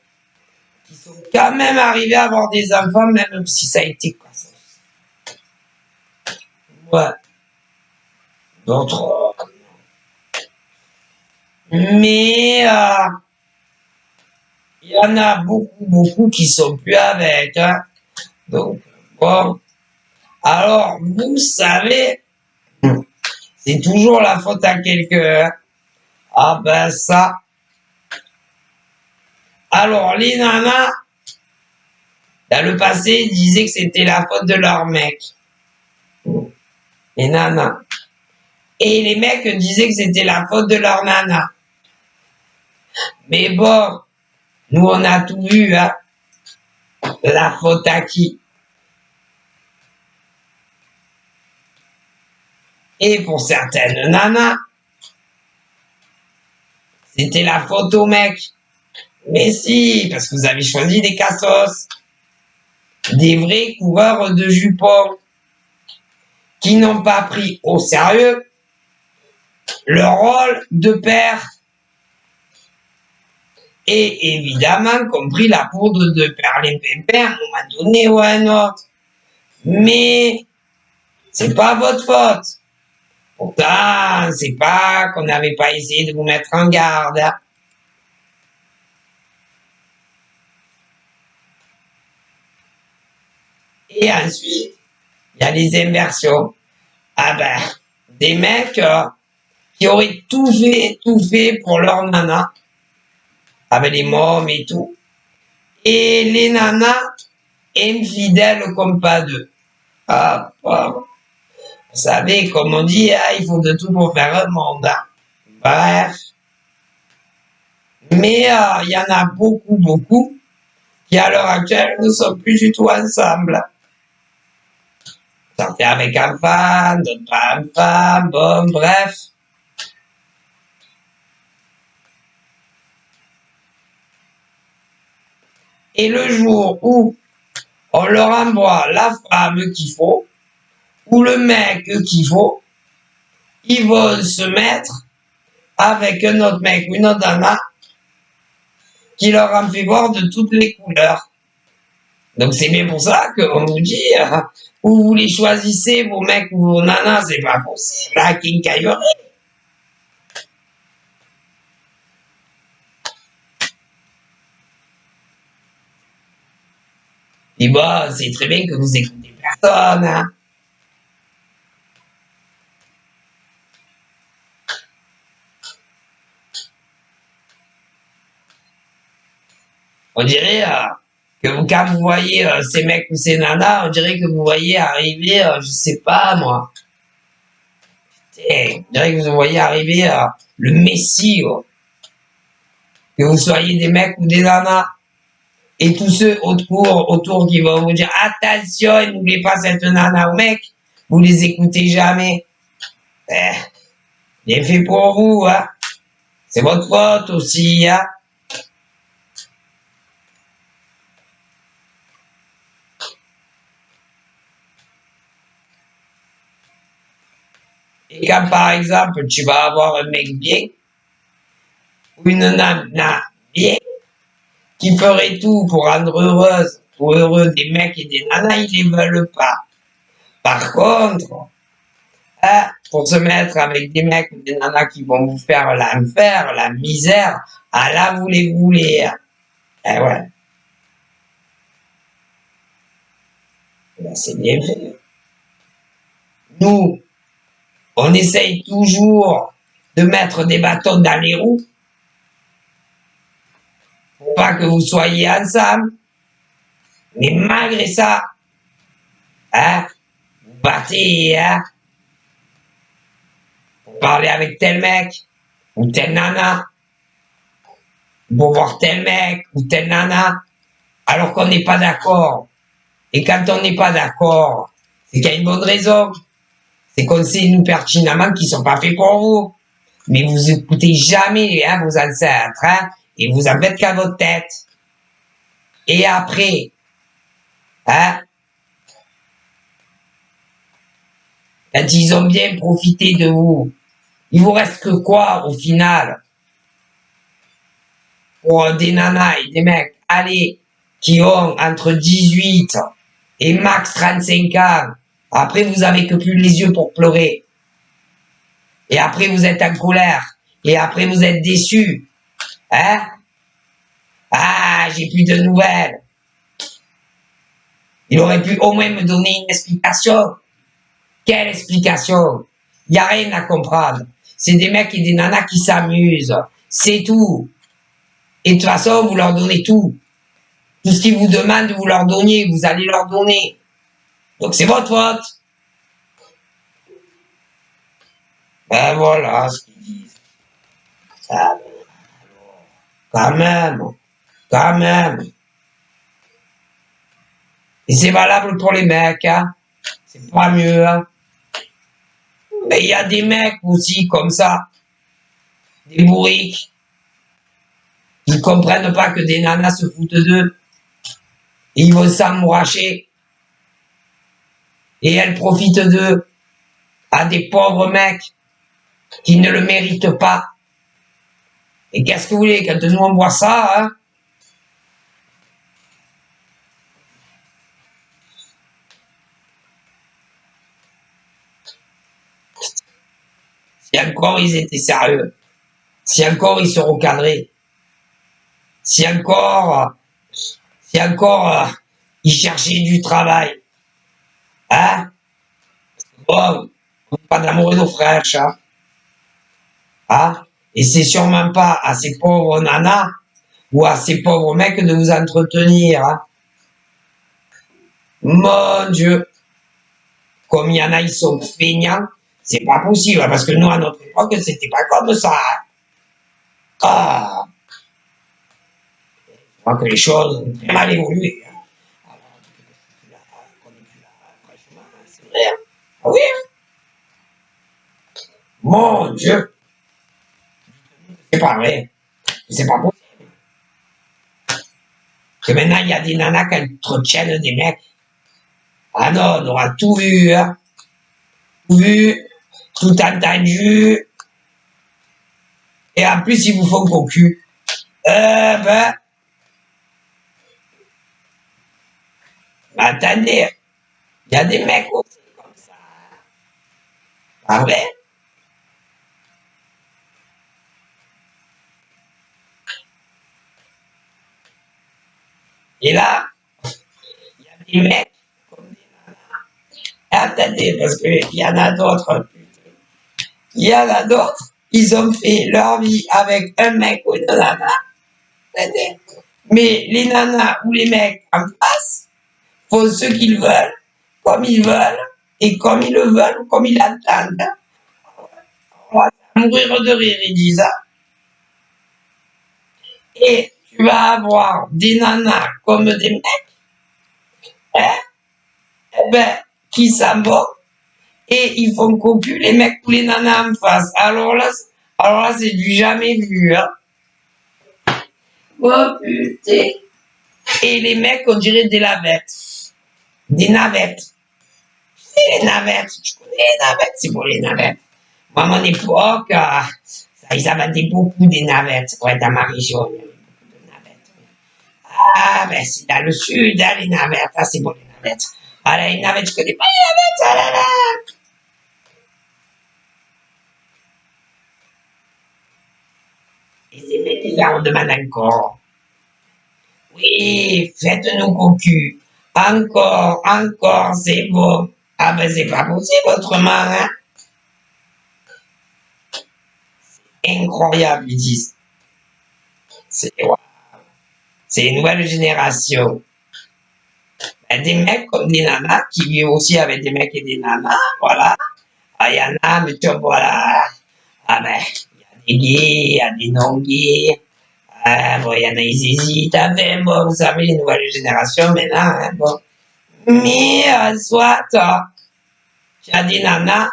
qui sont quand même arrivés à avoir des enfants, même si ça a été cassos. Ouais. D'autres. Mais il y en a beaucoup qui sont plus avec. Hein. Donc, bon. Alors, vous savez, c'est toujours la faute à quelqu'un. Ah ben ça. Alors, les nanas, dans le passé, disaient que c'était la faute de leur mec. Les nanas. Et les mecs disaient que c'était la faute de leur nana. Mais bon, nous on a tout vu, hein. La faute à qui? Et pour certaines nanas, c'était la faute au mec. Mais si, parce que vous avez choisi des cassos. Des vrais coureurs de jupons. Qui n'ont pas pris au sérieux le rôle de père. Et évidemment, compris la poudre de perlimpinpin à un moment donné ou à un autre. Mais c'est pas votre faute. Pourtant, c'est pas qu'on n'avait pas essayé de vous mettre en garde. Hein. Et ensuite, il y a les inversions. Ah ben, des mecs qui auraient tout fait pour leur nana, avec les mômes et tout. Et les nanas, infidèles comme pas deux. Ah, vous savez, comme on dit, hein, il faut de tout pour faire un monde. Hein. Bref. Mais il y en a beaucoup qui à l'heure actuelle ne sont plus du tout ensemble. Certains avec un fan, d'autres pas un fan, bon, bref. Et le jour où on leur envoie la femme qu'il faut, ou le mec qu'il faut, ils vont se mettre avec un autre mec ou une autre nana qui leur en fait voir de toutes les couleurs. Donc c'est bien pour ça qu'on vous dit, où vous les choisissez, vos mecs ou vos nanas, c'est pas possible, la quincaillerie. Et bon, c'est très bien que vous écoutez personne, hein. On dirait que quand vous voyez ces mecs ou ces nanas, on dirait que vous voyez arriver, je sais pas moi. On dirait que vous voyez arriver le Messie, oh. Que vous soyez des mecs ou des nanas. Et tous ceux autour qui vont vous dire attention, n'oubliez pas cette nana ou mec, vous les écoutez jamais. Bien fait pour vous, hein. C'est votre faute aussi, hein. Et quand par exemple tu vas avoir un mec bien, ou une nana bien, qui ferait tout pour rendre heureuse, ou heureux des mecs et des nanas, ils les veulent pas. Par contre, hein, pour se mettre avec des mecs ou des nanas qui vont vous faire l'enfer, la misère, ah là vous les voulez. Eh ouais. Ben, c'est bien fait. Nous, on essaye toujours de mettre des bâtons dans les roues pour pas que vous soyez ensemble. Mais malgré ça, hein, vous battez, hein, pour parler avec tel mec ou telle nana, pour voir tel mec ou telle nana, alors qu'on n'est pas d'accord. Et quand on n'est pas d'accord, c'est qu'il y a une bonne raison. C'est qu'on sait, nous, pertinemment, qu'ils sont pas faits pour vous. Mais vous écoutez jamais, hein, vos ancêtres, hein, et vous en faites qu'à votre tête. Et après, hein, quand ils ont bien profité de vous, il vous reste que quoi, au final? Pour des nanas et des mecs, allez, qui ont entre 18 et max 35 ans. Après, vous avez que plus les yeux pour pleurer. Et après, vous êtes en colère. Et après, vous êtes déçus. Hein? Ah, j'ai plus de nouvelles. Il aurait pu au moins me donner une explication. Quelle explication? Il n'y a rien à comprendre. C'est des mecs et des nanas qui s'amusent. C'est tout. Et de toute façon, vous leur donnez tout. Tout ce qu'ils vous demandent, vous leur donniez, vous allez leur donner. Donc c'est votre faute. Ben voilà ce qu'ils disent. Ça, quand même. Et c'est valable pour les mecs, hein. C'est pas mieux, hein. Mais il y a des mecs aussi comme ça, des bourriques, qui comprennent pas que des nanas se foutent d'eux. Et ils vont s'amouracher. Et elles profitent d'eux. À des pauvres mecs. qui ne le méritent pas. Et qu'est-ce que vous voulez, quand nous on voit ça, hein? Si encore ils étaient sérieux, si encore ils se recadrés, si encore ils cherchaient du travail, hein? Bon, pas d'amour de nos frères, chat. Hein? Et c'est sûrement pas à ces pauvres nanas ou à ces pauvres mecs de vous entretenir. Hein? Mon Dieu, comme il y en a, ils sont feignants, c'est pas possible, parce que nous, à notre époque, c'était pas comme ça. Hein? Ah, je crois que les choses ont très mal évolué. Hein? C'est vrai. Hein? Ah oui, hein? Mon Dieu, c'est pas vrai. C'est pas possible. Que maintenant, il y a des nanas qui entretiennent des mecs. Ah non, on aura tout vu, hein? Tout vu, tout entendu. Et en plus, ils vous font cocu. Ben, attendez, il y a des mecs aussi comme ça. Ah ouais? Et là, il y a des mecs comme des nanas. Attendez, parce qu'il y en a d'autres. Il y en a d'autres, ils ont fait leur vie avec un mec ou une nana. Attendez. Mais les nanas ou les mecs en face font ce qu'ils veulent, comme ils veulent, et comme ils le veulent, comme ils l'entendent. On va mourir de rire, ils disent. Hein. Et tu vas avoir des nanas comme des mecs, hein, eh ben, qui s'en vont et ils font cocu les mecs ou les nanas en face. Alors là, c'est du jamais vu. Hein. Oh putain. Et les mecs, on dirait des lavettes. Des navettes. C'est les navettes. Tu connais les navettes, c'est pour les navettes. Moi, à mon époque, ils avaient beaucoup des navettes. Ouais, dans ma région, il y avait beaucoup de navettes. Ah, ben c'est dans le sud, hein, les navettes. Ah, c'est bon, les navettes. Ah, là, les navettes, je connais pas les navettes. Ah là là. Et ces mecs-là, on demande encore. Oui, faites-nous cocu. Encore, c'est bon. Ah ben c'est pas possible autrement, hein. Incroyable, ils disent. C'est une nouvelle génération. Ben, des mecs comme des nanas qui vivent aussi avec des mecs et des nanas, voilà. Ah, il y en a, mais tu vois, voilà. Ah ben, il y a des gays, il y a des non-gays. Ah, bon, il y en a, ils hésitent. Ah ben, bon, vous savez, les nouvelles générations maintenant, hein, bon. Mais, soit, tu as des nanas,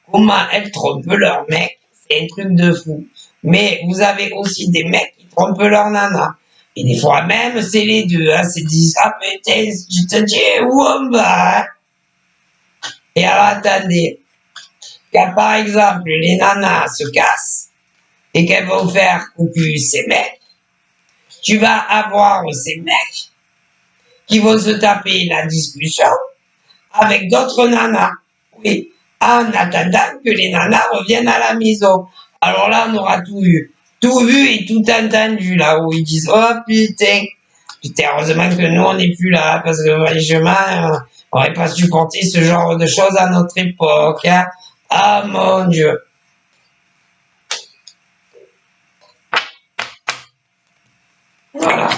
comment elles trompent leur mec, c'est un truc de fou. Mais vous avez aussi des mecs qui trompent leur nana. Et des fois même, c'est les deux. Hein, c'est dit, ah putain, je te dis où on va. Hein. Et alors attendez, quand par exemple les nanas se cassent et qu'elles vont faire coucou ces mecs, tu vas avoir ces mecs qui vont se taper la discussion avec d'autres nanas. Oui, en attendant que les nanas reviennent à la maison. Alors là, on aura tout vu. Tout vu et tout entendu, là, où ils disent, oh putain, heureusement que nous, on n'est plus là, parce que franchement, on n'aurait pas supporté ce genre de choses à notre époque. Hein. Ah mon Dieu. Voilà.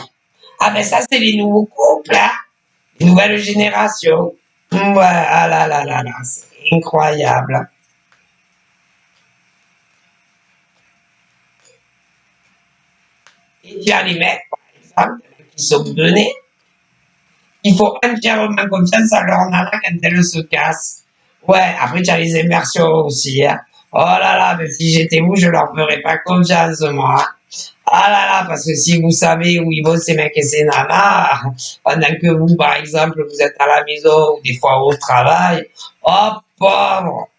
Ah ben ça, c'est les nouveaux couples, hein. Les nouvelles générations. Ouais, ah là là là là, c'est incroyable. Et il y a les mecs, par exemple, qui sont donnés. Il faut entièrement confiance à leur nana quand elle se casse. Ouais, après tu as les immersions aussi. Hein. Oh là là, mais si j'étais vous, je leur ferais pas confiance, moi. Ah là là, parce que si vous savez où ils vont ces mecs et ces nanas, pendant que vous, par exemple, vous êtes à la maison ou des fois au travail, oh pauvre.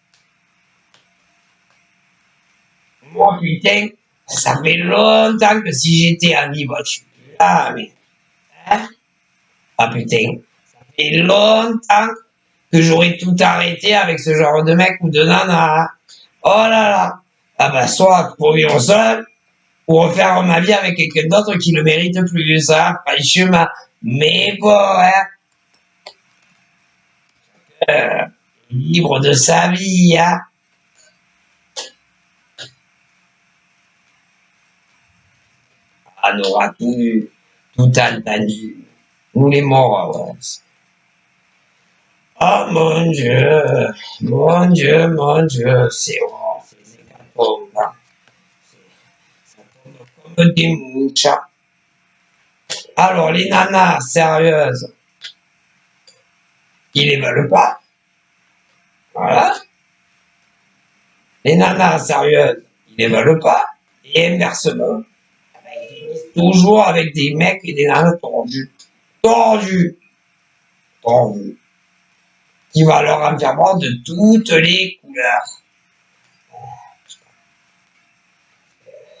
Moi, putain, ça fait longtemps que si j'étais en niveau, je suis plus là, mais... Hein? Ah putain, ça fait longtemps que j'aurais tout arrêté avec ce genre de mec ou de nana. Oh là là. Ah bah soit pour vivre seul, ou refaire ma vie avec quelqu'un d'autre qui le mérite plus, hein, franchement. Mais bon, hein, libre de sa vie, hein. On aura tout vu, tout entendu. Nous les morts, ouais. Oh mon Dieu, c'est oh, c'est hécatombes, hein. Ça tombe comme des mouches, hein. Alors, les nanas sérieuses, ils les veulent pas. Voilà. Les nanas sérieuses, ils les veulent pas. Et inversement, ils finissent toujours avec des mecs et des nanas tordus. Tordus. Tordus. Qui va leur en faire voir de toutes les couleurs.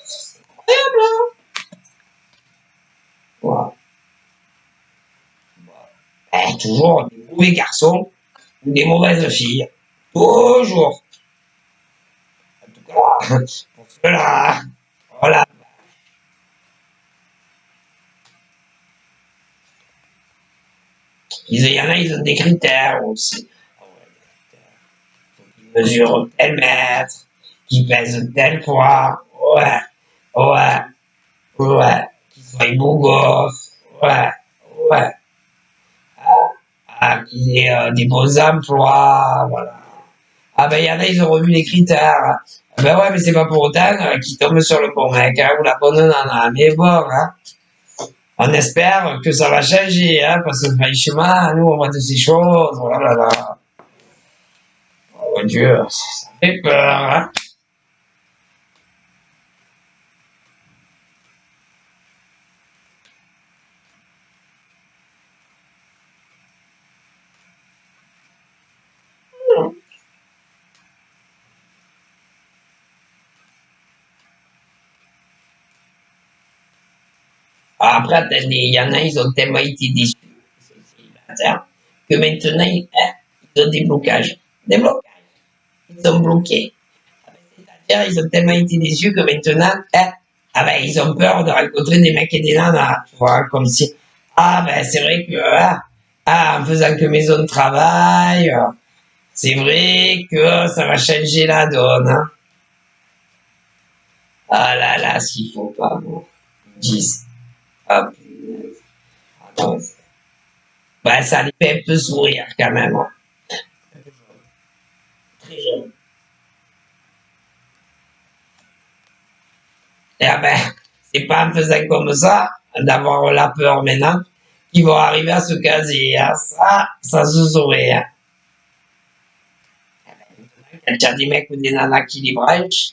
C'est incroyable, hein? Voilà. Toujours des mauvais garçons ou des mauvaises filles. Toujours. En tout cas, pour ceux-là, voilà. Il y en a, ils ont des critères aussi. Ils mesurent tel mètre, qui pèsent tel poids. Ouais, ouais, ouais. Qu'ils soient beaux gosses. Ouais, ouais. Ah, qu'ils aient des beaux emplois. Voilà. Ah ben, il y en a, ils ont revu les critères. Ah ben ouais, mais c'est pas pour autant qu'ils tombent sur le bon mec, hein, ou la bonne nana. Mais bon, hein. On espère que ça va changer, hein, parce que franchement, nous, on voit de ces choses. Oh là là. Oh mon Dieu, ça fait peur, hein. Après, attendez, il y en a, ils ont tellement été déçus, que maintenant, ils ont des blocages. Des blocages. Ils sont bloqués. C'est-à-dire, ils ont tellement été déçus que maintenant, ah ben, ils ont peur de rencontrer des mecs et des nanas, tu vois, comme si, ah ben, c'est vrai que, en faisant que mes zones de travail, c'est vrai que ça va changer la donne, hein. Ah là là, ce qu'il faut pas, bon. 10. Ah, punaise. Ah non, bah, ça les fait un peu sourire quand même, hein. Très jeune. Et ah ben, c'est pas en faisant comme ça, d'avoir la peur maintenant, qu'ils vont arriver à se caser, hein. Ça se saurait, hein. Quand il y a des mecs ou des nanas qui les branchent,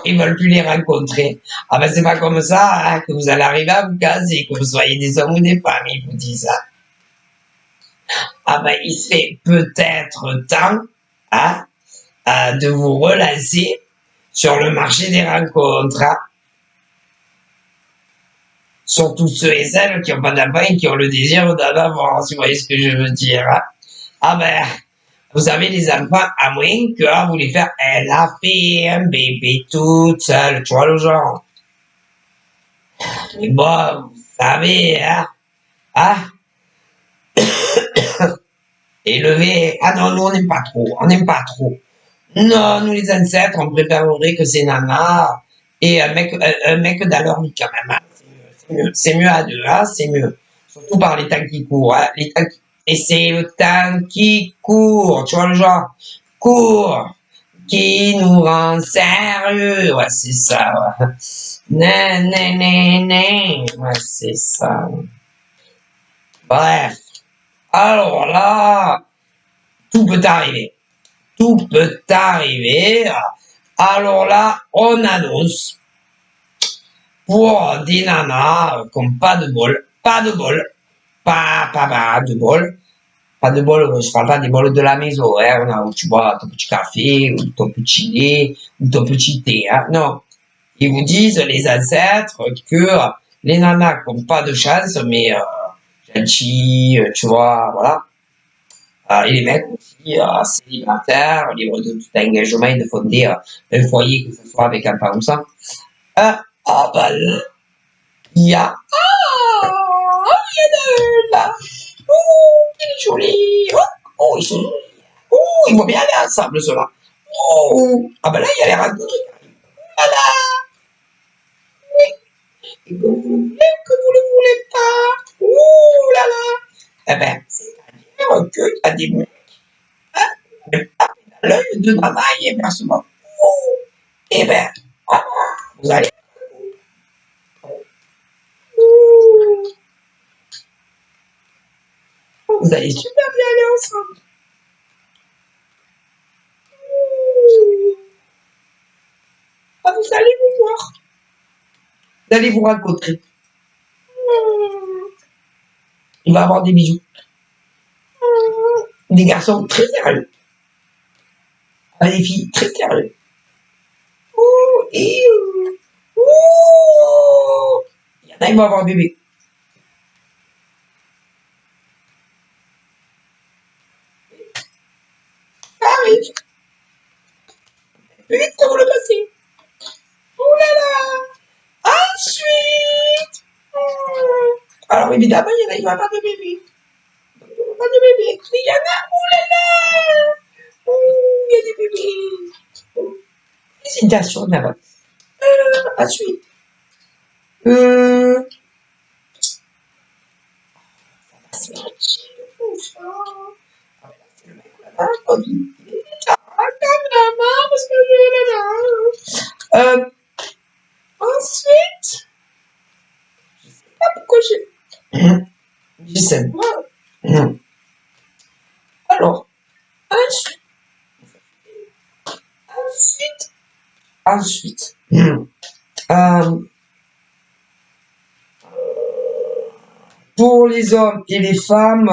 ils veulent plus les rencontrer. Ah ben, c'est pas comme ça, hein, que vous allez arriver à vous caser, que vous soyez des hommes ou des femmes, ils vous disent ça. Ah ben, il serait peut-être temps, hein, de vous relancer sur le marché des rencontres, hein. Surtout ceux et celles qui n'ont pas d'enfants et qui ont le désir d'en avoir, si vous voyez ce que je veux dire, hein. Ah ben, vous avez des enfants, à moins que vous les faire, elle a fait un bébé toute seule, tu vois le genre. Mais bon, vous savez, hein, ah, élever, ah non, nous on n'aime pas trop, on n'aime pas trop. Non, nous les ancêtres, on préférerait que ces nanas et un mec dans leur vie quand même, hein. C'est mieux à deux, hein, c'est mieux. Surtout par les temps qui courent, hein, et c'est le temps qui court, tu vois le genre, court, qui nous rend sérieux, ouais, c'est ça, ouais. Nan, nan, nan, nan, ouais, c'est ça. Bref, alors là, tout peut arriver. Tout peut arriver. Alors là, on annonce pour des nanas comme pas de bol, pas de bol, pas de bol, Pas de bol, je parle pas des bols de la maison, hein, où tu bois ton petit café, ou ton petit lait, ou ton petit thé, hein. Non. Ils vous disent, les ancêtres, que les nanas qui n'ont pas de chance, mais gentilles, tu vois, voilà. Et les mecs aussi, célibataires, libres de tout engagement et de fonder un foyer, que ce soit avec un parent ou ça. Bah là, il y a... il y a deux, là. Oh, il est joli. Oh, ils sont... Oh, ils vont bien aller ensemble, ceux-là. Oh, bah là, il y a les rencontres. Voilà. Et que vous le voulez ou que vous le voulez pas. Ouh là là. Eh ben, c'est-à-dire qu'il y a des mecs, de taper dans l'œil de nana et inversement. Ouh. Eh ben, vous allez... Ouh. Vous allez super bien aller ensemble. Ouh. Vous allez vous voir. Vous allez vous rencontrer. Il va avoir des bisous. Des garçons très sérieux. Des filles très sérieuses. Ouh, et ouh. Il y en a, ils vont avoir un bébé. Ça arrive. Vite, vous le passez. Oh là là. Ensuite. Alors évidemment, il y en a, il va avoir de bébé. Pas de bébé. Il y en a, oh là là. Oh, il y a des bébés. Félicitations d'abord. Ensuite. Ça va se faire chier, c'est le mec là-bas, Covid. Parce que ensuite, je sais pas pourquoi je sais pas. Alors, ensuite, pour les hommes et les femmes,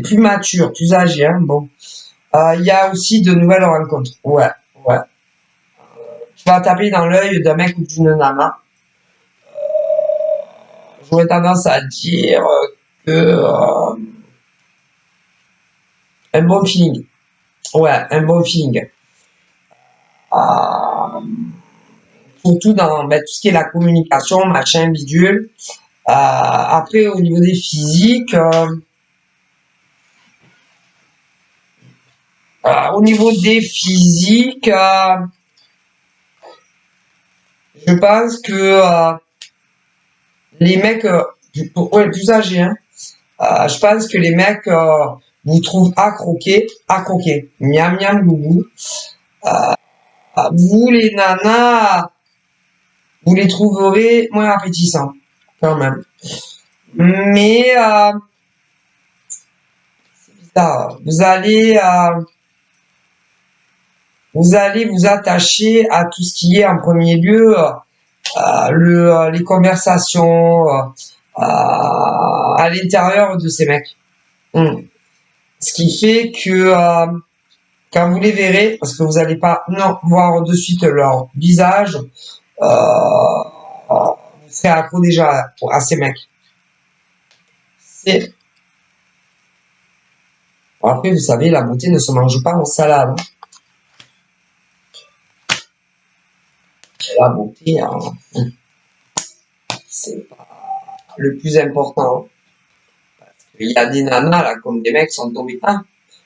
plus mature, plus âgé, hein, bon. Il y a aussi de nouvelles rencontres. Ouais. Tu vas taper dans l'œil d'un mec ou d'une nana. J'aurais tendance à dire que un bon feeling. Ouais, un bon feeling. Surtout dans tout ce qui est la communication, machin, bidule. Après, au niveau des physiques, je pense que les mecs, plus âgés, hein, je pense que les mecs vous trouvent à croquer, miam miam gougou. Vous les nanas, vous les trouverez moins appétissants, quand même. Mais c'est bizarre. Vous allez vous attacher à tout ce qui est en premier lieu les conversations à l'intérieur de ces mecs. Ce qui fait que quand vous les verrez, parce que vous n'allez pas voir de suite leur visage, vous serez accro déjà à ces mecs. Bon, après, vous savez, la beauté ne se mange pas en salade. La beauté, c'est pas le plus important. Il y a des nanas, là, comme des mecs, sont tombés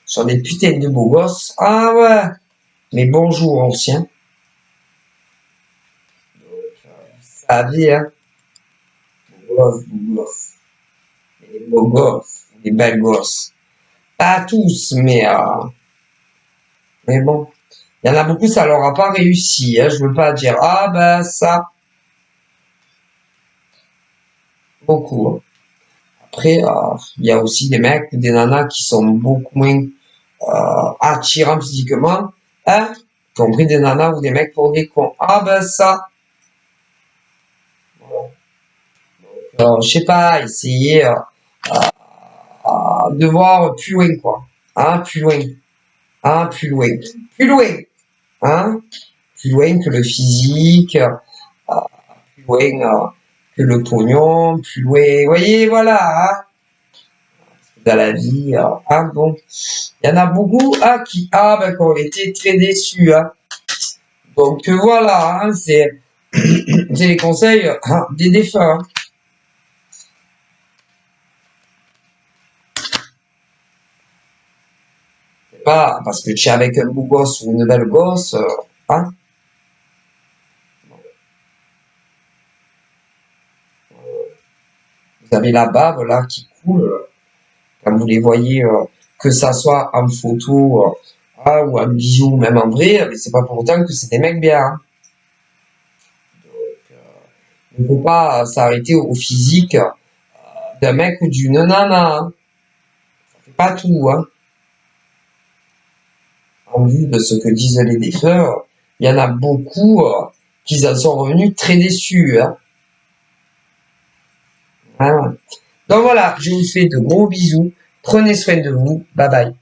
sur des putains de beaux gosses. Ah ouais, mais bonjour, ancien. Vous savez, hein, beaux gosses. Des beaux gosses, des belles gosses. Pas tous, mais bon. Il y en a beaucoup, ça leur a pas réussi, hein. Je veux pas dire, ça. Beaucoup, hein. Après, il y a aussi des mecs ou des nanas qui sont beaucoup moins attirants physiquement, hein, y compris des nanas ou des mecs pour des cons. Ça. je sais pas, essayer de voir plus loin, quoi. Hein, plus loin. Hein, plus loin. Plus loin. Hein, plus loin que le physique, plus loin que le pognon, plus loin. Vous voyez, voilà. Hein, dans la vie. Hein, bon. Il y en a beaucoup qui ont été très déçus. Hein. Donc voilà, hein, c'est les conseils des défunts. C'est pas parce que tu es avec un beau gosse ou une belle gosse, hein. Vous avez la bave là qui coule quand vous les voyez, que ça soit en photo ou en visio, même en vrai, mais c'est pas pour autant que c'est des mecs bien. Hein. Il ne faut pas s'arrêter au physique d'un mec ou d'une nana. Hein. Ça fait pas tout. Hein. En vue de ce que disent les défunts, il y en a beaucoup qui en sont revenus très déçus. Hein. Hein. Donc voilà, je vous fais de gros bisous. Prenez soin de vous. Bye bye.